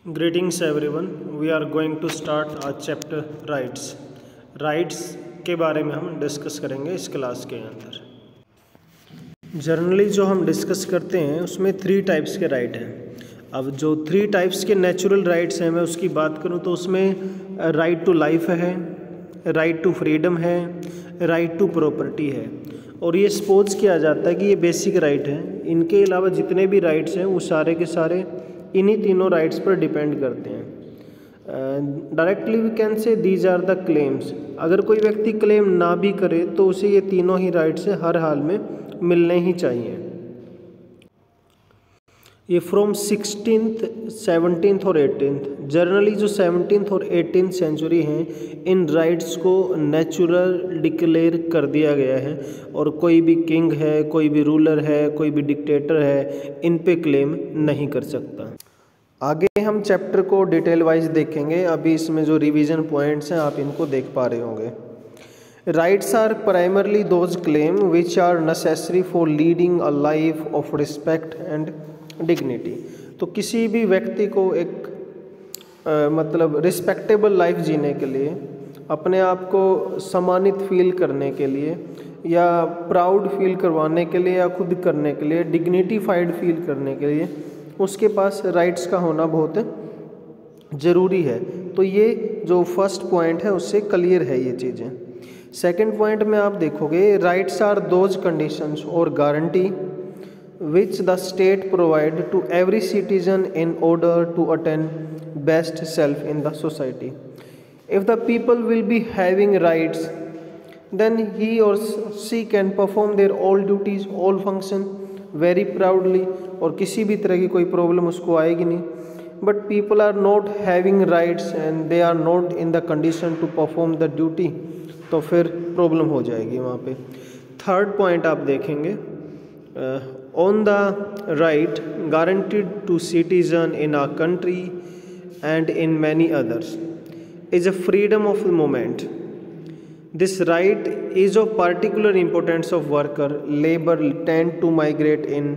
Greetings everyone. We are going to start our chapter rights. Rights के बारे में हम डिस्कस करेंगे इस क्लास के अंदर। जनरली जो हम डिस्कस करते हैं उसमें 3 टाइप्स के राइट हैं। अब जो 3 टाइप्स के नेचुरल राइट्स हैं मैं उसकी बात करूं तो उसमें राइट टू लाइफ है, राइट टू फ्रीडम है, राइट टू प्रॉपर्टी है। और ये सपोज किया जाता है कि ये बेसिक राइट हैं। इनके अलावा जितने भी राइट्स हैं वो सारे के सारे इन्हीं तीनों राइट्स पर डिपेंड करते हैं। Directly we can say these are the claims. अगर कोई व्यक्ति क्लेम ना भी करे तो उसे ये तीनों ही राइट्स हर हाल में मिलने ही चाहिए। ये फ्रॉम 16th, 17th और 18th, जनरली जो 17th और 18th सेंचुरी हैं इन राइट्स को नेचुरल डिक्लेयर कर दिया गया है और कोई भी किंग है, कोई भी रूलर है, कोई भी डिक्टेटर है, इन पे क्लेम नहीं कर सकता। आगे हम चैप्टर को डिटेल वाइज देखेंगे। अभी इसमें जो रिवीजन पॉइंट्स हैं आप इनको देख पा रहे होंगे। Rights are primarily those claim which are necessary for leading a life of respect and dignity. तो किसी भी व्यक्ति को एक मतलब रिस्पेक्टेबल लाइफ जीने के लिए, अपने आप को सम्मानित फील करने के लिए या प्राउड फील करवाने के लिए या खुद करने के लिए, डिग्निटीफाइड फील करने के लिए उसके पास राइट्स का होना बहुत ज़रूरी है। तो ये जो फर्स्ट पॉइंट है उससे क्लियर है ये चीज़ें। सेकंड पॉइंट में आप देखोगे राइट्स आर दोज कंडीशंस और guarantee which the state provide to every citizen in order to attain best self in the society. If the people will be having rights, then he or she can perform their all duties, all function very proudly, और किसी भी तरह की कोई problem उसको आएगी नहीं। But people are not having rights and they are not in the condition to perform the duty, तो फिर प्रॉब्लम हो जाएगी वहाँ पे। थर्ड पॉइंट आप देखेंगे on the right guaranteed to citizen in our country and in many others is a freedom of movement. This right is of particular importance of worker labor tend to migrate in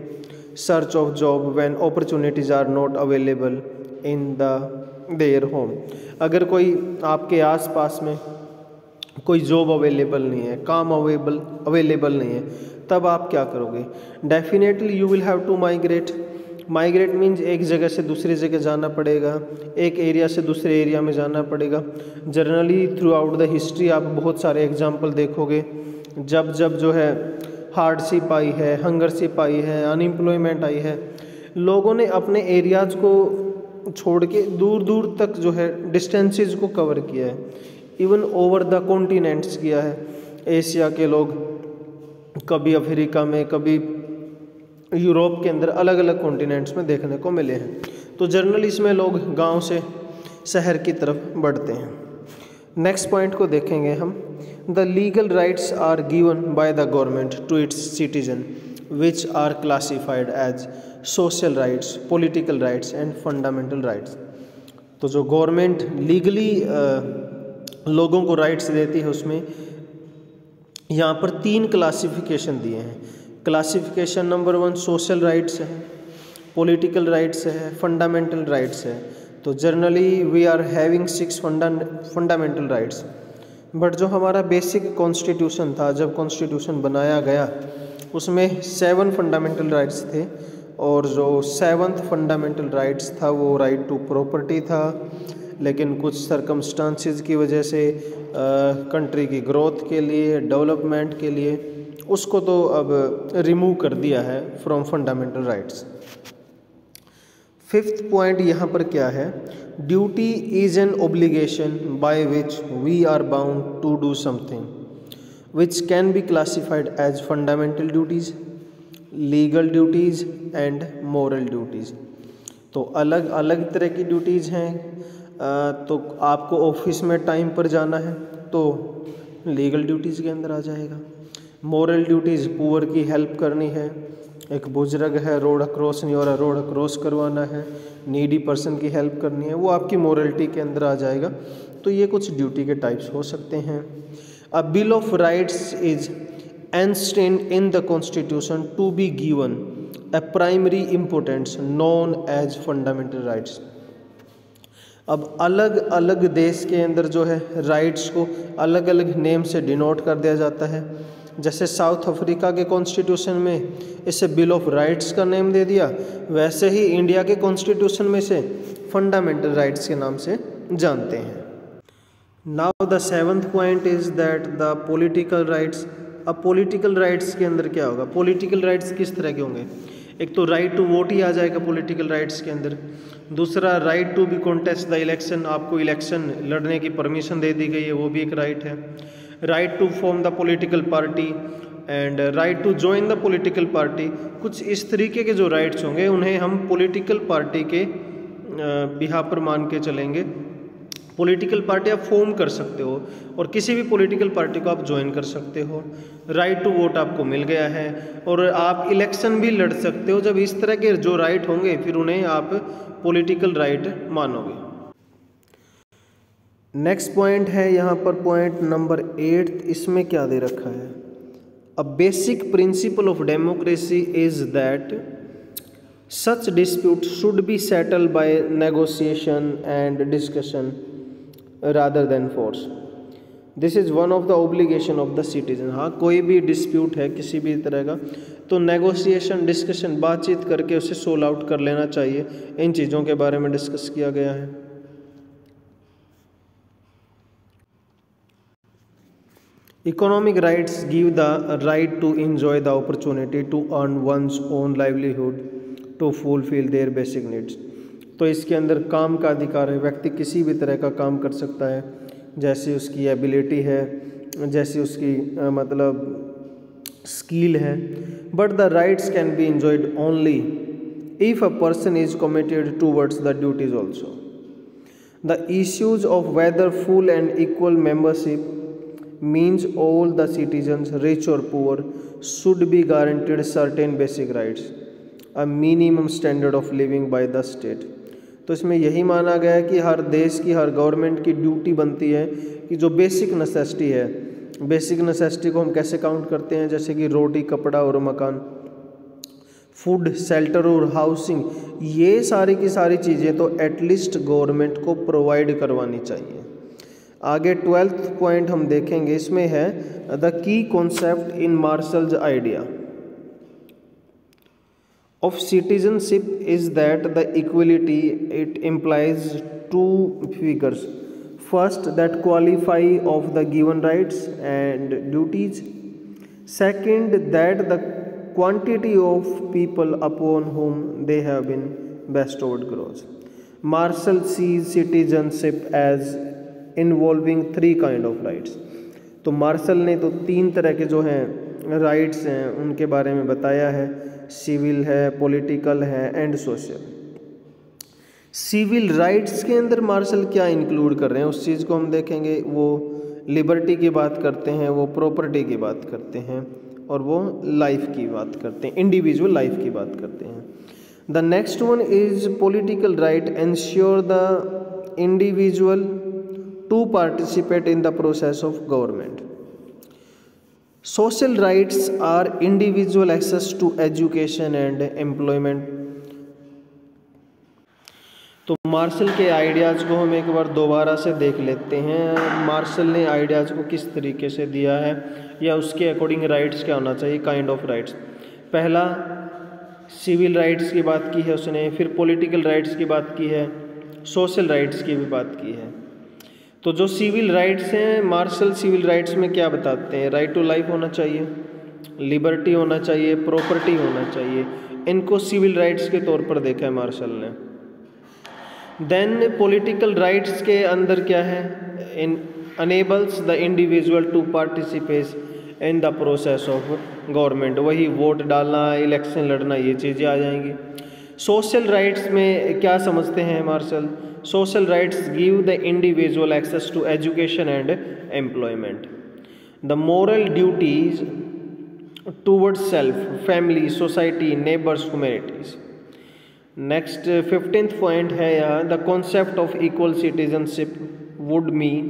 search of job when opportunities are not available in their home. अगर कोई आपके आसपास में कोई job available नहीं है, काम available नहीं है, तब आप क्या करोगे? Definitely you will have to migrate. Migrate means एक जगह से दूसरी जगह जाना पड़ेगा, एक एरिया से दूसरे एरिया में जाना पड़ेगा। Generally through out the history आप बहुत सारे एग्जाम्पल देखोगे, जब जब जो है हार्डशिप आई है, हंगरशिप आई है, अनएम्प्लॉयमेंट आई है, लोगों ने अपने एरियाज़ को छोड़ के दूर दूर तक जो है डिस्टेंसेस को कवर किया है, इवन ओवर द कॉन्टिनेंट्स किया है। एशिया के लोग कभी अफ्रीका में, कभी यूरोप के अंदर अलग अलग कॉन्टिनेंट्स में देखने को मिले हैं। तो जनरली इसमें लोग गांव से शहर की तरफ बढ़ते हैं। नेक्स्ट पॉइंट को देखेंगे हम। The legal rights are given by the government to its citizen which are classified as social rights, political rights and fundamental rights. तो जो गवर्नमेंट लीगली लोगों को राइट्स देती है उसमें यहाँ पर 3 क्लासिफिकेशन दिए हैं। क्लासिफिकेशन नंबर 1 सोशल राइट्स है, पॉलिटिकल राइट्स है, फंडामेंटल राइट्स है। तो generally we are having 6 fundamental rights. But जो हमारा बेसिक कॉन्स्टिट्यूशन था, जब कॉन्स्टिट्यूशन बनाया गया उसमें 7 फंडामेंटल राइट्स थे और जो 7th फंडामेंटल राइट्स था वो राइट टू प्रॉपर्टी था। लेकिन कुछ सर्कमस्टांसेस की वजह से कंट्री की ग्रोथ के लिए, डेवलपमेंट के लिए उसको तो अब रिमूव कर दिया है from fundamental rights. 5th point यहाँ पर क्या है? Duty is an obligation by which we are bound to do something which can be classified as fundamental duties, legal duties and moral duties. तो अलग अलग तरह की ड्यूटीज़ हैं। तो आपको ऑफिस में टाइम पर जाना है तो लीगल ड्यूटीज़ के अंदर आ जाएगा। मॉरल ड्यूटीज़ पुअर की हेल्प करनी है, एक बुजुर्ग है रोड क्रॉस नहीं हो रहा, रोड क्रॉस करवाना है, नीडी पर्सन की हेल्प करनी है, वो आपकी मॉरलिटी के अंदर आ जाएगा। तो ये कुछ ड्यूटी के टाइप्स हो सकते हैं। A bill of rights is enshrined in the constitution to be given a primary importance known as fundamental rights. अब अलग अलग देश के अंदर जो है राइट्स को अलग अलग नेम से डिनोट कर दिया जाता है। जैसे साउथ अफ्रीका के कॉन्स्टिट्यूशन में इसे बिल ऑफ राइट्स का नेम दे दिया, वैसे ही इंडिया के कॉन्स्टिट्यूशन में से फंडामेंटल राइट्स के नाम से जानते हैं। Now the seventh point is that the political rights. अब पॉलिटिकल राइट्स के अंदर क्या होगा, पॉलिटिकल राइट्स किस तरह के होंगे। एक तो राइट टू वोट ही आ जाएगा पॉलिटिकल राइट्स के अंदर। दूसरा right to be contest the election, आपको इलेक्शन लड़ने की परमिशन दे दी गई है, वो भी एक राइट है। Right to form the political party and right to join the political party. कुछ इस तरीके के जो राइट्स होंगे उन्हें हम पॉलिटिकल पार्टी के बिहाफ पर मान के चलेंगे। पॉलिटिकल पार्टी आप फॉर्म कर सकते हो और किसी भी पॉलिटिकल पार्टी को आप ज्वाइन कर सकते हो। राइट टू वोट आपको मिल गया है और आप इलेक्शन भी लड़ सकते हो। जब इस तरह के जो राइट होंगे फिर उन्हें आप पॉलिटिकल राइट मानोगे। नेक्स्ट पॉइंट है यहाँ पर पॉइंट नंबर 8। इसमें क्या दे रखा है, a basic principle of democracy is that such dispute should be settled bye negotiation and discussion rather than force. This is one of the obligation of the citizen। हाँ, कोई भी डिस्प्यूट है किसी भी तरह का तो नेगोशिएशन डिस्कशन बातचीत करके उसे सोल्व आउट कर लेना चाहिए। इन चीज़ों के बारे में डिस्कस किया गया है। Economic rights give the right to enjoy the opportunity to earn one's own livelihood to fulfill their basic needs। तो इसके अंदर काम का अधिकार है, व्यक्ति किसी भी तरह का काम कर सकता है जैसी उसकी एबिलिटी है, जैसी उसकी मतलब स्किल है। But the rights can be enjoyed only if a person is committed towards the duties also। The issues of whether full and equal membership means all the citizens, rich or poor, should be guaranteed certain basic rights, a minimum standard of living by the state। तो इसमें यही माना गया है कि हर देश की, हर government की ड्यूटी बनती है कि जो बेसिक नेसेसिटी है, बेसिक नेसेसिटी को हम कैसे काउंट करते हैं, जैसे कि रोटी, कपड़ा और मकान, फूड, शेल्टर और हाउसिंग, ये सारी की सारी चीज़ें तो एटलीस्ट गवर्नमेंट को प्रोवाइड करवानी चाहिए। आगे 12th पॉइंट हम देखेंगे, इसमें है the key concept in marshals idea of citizenship is that the equality it implies two figures. First, that qualify of the given rights and duties. Second, that the quantity of people upon whom they have been bestowed grows। Marshall sees citizenship as involving three kind of rights। तो martial ने तो 3 तरह के जो हैं rights हैं उनके बारे में बताया है, सिविल है, पॉलिटिकल है एंड सोशल। सिविल राइट्स के अंदर मार्शल क्या इंक्लूड कर रहे हैं उस चीज़ को हम देखेंगे। वो लिबर्टी की बात करते हैं, वो प्रॉपर्टी की बात करते हैं और वो लाइफ की बात करते हैं, इंडिविजुअल लाइफ की बात करते हैं। The next one is political right ensure the individual to participate in the process of government. Social rights are individual access to education and employment। तो मार्शल के आइडियाज़ को हम एक बार दोबारा से देख लेते हैं। मार्शल ने आइडियाज़ को किस तरीके से दिया है या उसके अकॉर्डिंग राइट्स क्या होना चाहिए, काइंड ऑफ राइट्स। पहला सिविल राइट्स की बात की है उसने, फिर पॉलिटिकल राइट्स की बात की है, सोशल राइट्स की भी बात की है। तो जो सिविल राइट्स हैं, मार्शल सिविल राइट्स में क्या बताते हैं, राइट टू लाइफ होना चाहिए, लिबर्टी होना चाहिए, प्रॉपर्टी होना चाहिए। इनको सिविल राइट्स के तौर पर देखा है मार्शल ने। देन पॉलिटिकल राइट्स के अंदर क्या है, in enables the individual to participate in the process of government. वही वोट डालना, इलेक्शन लड़ना, ये चीज़ें आ जाएंगी। सोशल राइट्स में क्या समझते हैं martial, social rights give the individual access to education and employment। The moral duties towards self, family, society, neighbors, communities। Next 15th point है यहाँ, the concept of equal citizenship would mean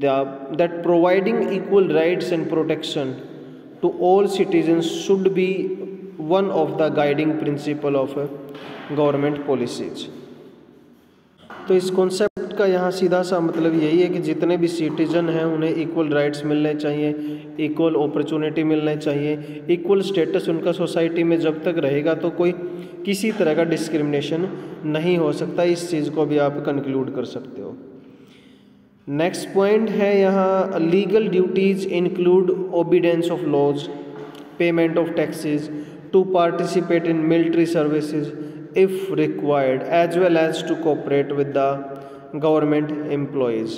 that providing equal rights and protection to all citizens should be one of the guiding principle of government policies। तो इस concept का यहाँ सीधा सा मतलब यही है कि जितने भी सिटीजन हैं उन्हें इक्वल राइट्स मिलने चाहिए, इक्वल अपॉर्चुनिटी मिलने चाहिए, इक्वल स्टेटस उनका सोसाइटी में जब तक रहेगा तो कोई किसी तरह का डिस्क्रिमिनेशन नहीं हो सकता। इस चीज़ को भी आप कंक्लूड कर सकते हो। नेक्स्ट पॉइंट है यहाँ legal duties include obedience of laws, payment of taxes, to participate in military services if required, as well as to cooperate with the government employees.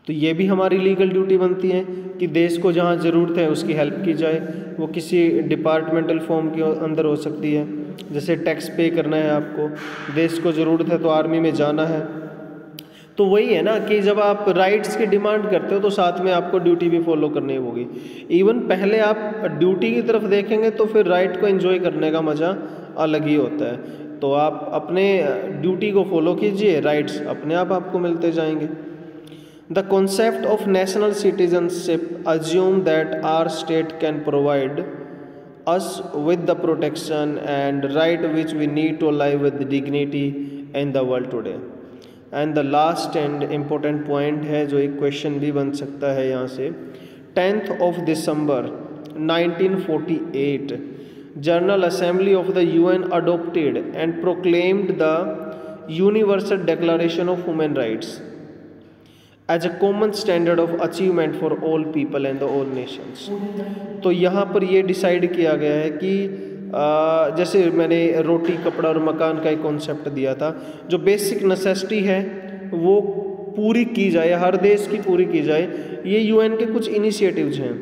तो ये भी हमारी लीगल ड्यूटी बनती है कि देश को जहाँ ज़रूरत है उसकी हेल्प की जाए। वो किसी डिपार्टमेंटल फॉर्म के अंदर हो सकती है, जैसे टैक्स पे करना है आपको, देश को ज़रूरत है तो आर्मी में जाना है। तो वही है ना कि जब आप राइट्स की डिमांड करते हो तो साथ में आपको ड्यूटी भी फॉलो करनी होगी। इवन पहले आप ड्यूटी की तरफ देखेंगे तो फिर राइट को एंजॉय करने का मज़ा अलग ही होता है। तो आप अपने ड्यूटी को फॉलो कीजिए, राइट्स अपने आप आपको मिलते जाएंगे। The concept of national citizenship assume that our state can provide us with the protection and right which we need to live with dignity in the world today. And the last and important point है जो एक question भी बन सकता है यहाँ से, 10th of December 1948 General Assembly of the UN adopted and proclaimed the Universal Declaration of Human Rights as a common standard of achievement for all people and all nations। तो यहाँ पर ये डिसाइड किया गया है कि जैसे मैंने रोटी कपड़ा और मकान का एक कॉन्सेप्ट दिया था, जो बेसिक नेसेसिटी है वो पूरी की जाए, हर देश की पूरी की जाए। ये यूएन के कुछ इनिशिएटिव्स हैं।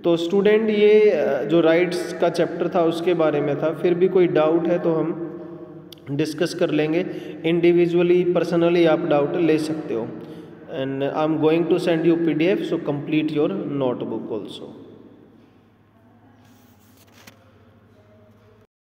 तो स्टूडेंट ये जो राइट्स का चैप्टर था उसके बारे में था। फिर भी कोई डाउट है तो हम डिस्कस कर लेंगे, इंडिविजुअली पर्सनली आप डाउट ले सकते हो। And I am going to send you PDF, so complete your notebook also.